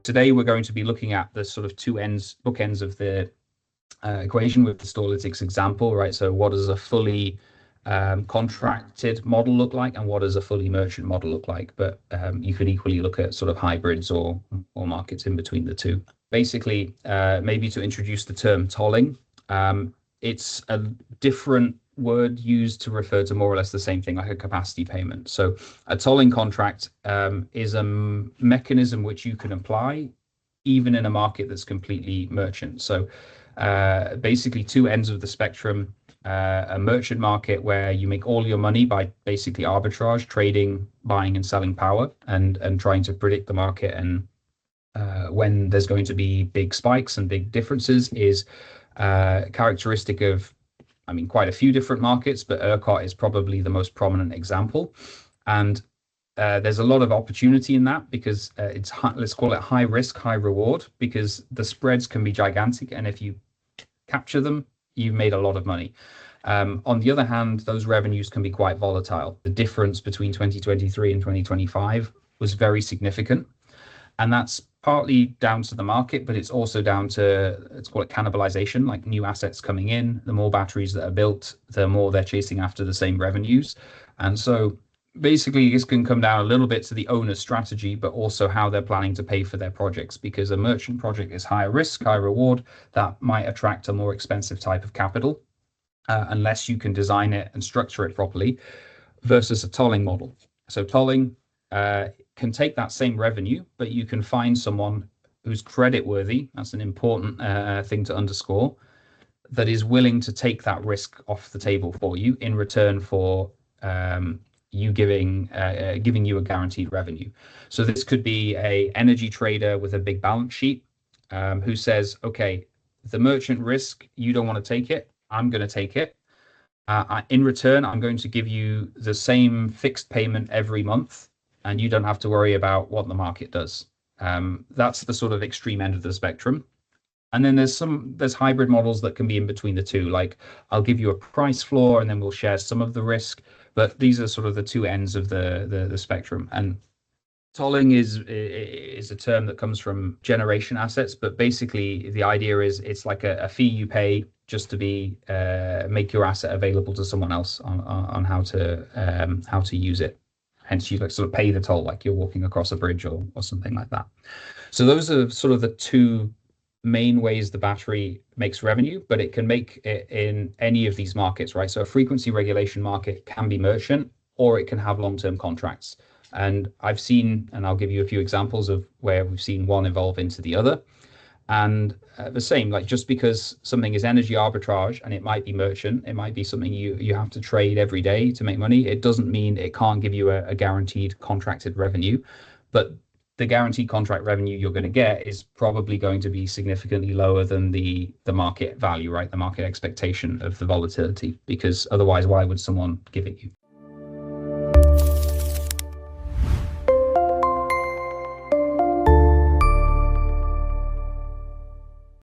today we're going to be looking at the sort of bookends of the equation with the Storalytics example, right? So what does a fully contracted model look like, and what does a fully merchant model look like? But you could equally look at sort of hybrids or markets in between the two. Basically, maybe to introduce the term tolling, it's a different word used to refer to more or less the same thing, like a capacity payment. So a tolling contract is a mechanism which you can apply even in a market that's completely merchant. So basically two ends of the spectrum, a merchant market where you make all your money by basically arbitrage, trading, buying and selling power, and trying to predict the market, and when there's going to be big spikes and big differences is characteristic of, I mean, quite a few different markets, but ERCOT is probably the most prominent example. And there's a lot of opportunity in that because it's let's call it high risk, high reward, because the spreads can be gigantic, and if you capture them, you've made a lot of money. On the other hand, those revenues can be quite volatile. The difference between 2023 and 2025 was very significant, and that's partly down to the market, but it's also down to, let's call it cannibalization, like new assets coming in. The more batteries that are built, the more they're chasing after the same revenues. And so basically this can come down a little bit to the owner's strategy, but also how they're planning to pay for their projects, because a merchant project is higher risk, high reward. That might attract a more expensive type of capital unless you can design it and structure it properly, versus a tolling model. So tolling can take that same revenue, but you can find someone who's credit worthy. That's an important thing to underscore, that is willing to take that risk off the table for you in return for you giving you a guaranteed revenue. So this could be a energy trader with a big balance sheet who says, okay, the merchant risk, you don't want to take it, I'm going to take it. In return, I'm going to give you the same fixed payment every month, and you don't have to worry about what the market does. That's the sort of extreme end of the spectrum. And then there's hybrid models that can be in between the two, like I'll give you a price floor and then we'll share some of the risk. But these are sort of the two ends of the spectrum. And tolling is a term that comes from generation assets, but basically the idea is it's like a fee you pay just to be make your asset available to someone else on how to use it. Hence, you like sort of pay the toll, like you're walking across a bridge or something like that. So those are sort of the two main ways the battery makes revenue, but it can make it in any of these markets, right? So a frequency regulation market can be merchant, or it can have long-term contracts. And I've seen, and I'll give you a few examples of where we've seen one evolve into the other. And the same, like just because something is energy arbitrage and it might be merchant, it might be something you have to trade every day to make money. It doesn't mean it can't give you a guaranteed contracted revenue, but the guaranteed contract revenue you're going to get is probably going to be significantly lower than the market value, right? The market expectation of the volatility, because otherwise, why would someone give it you?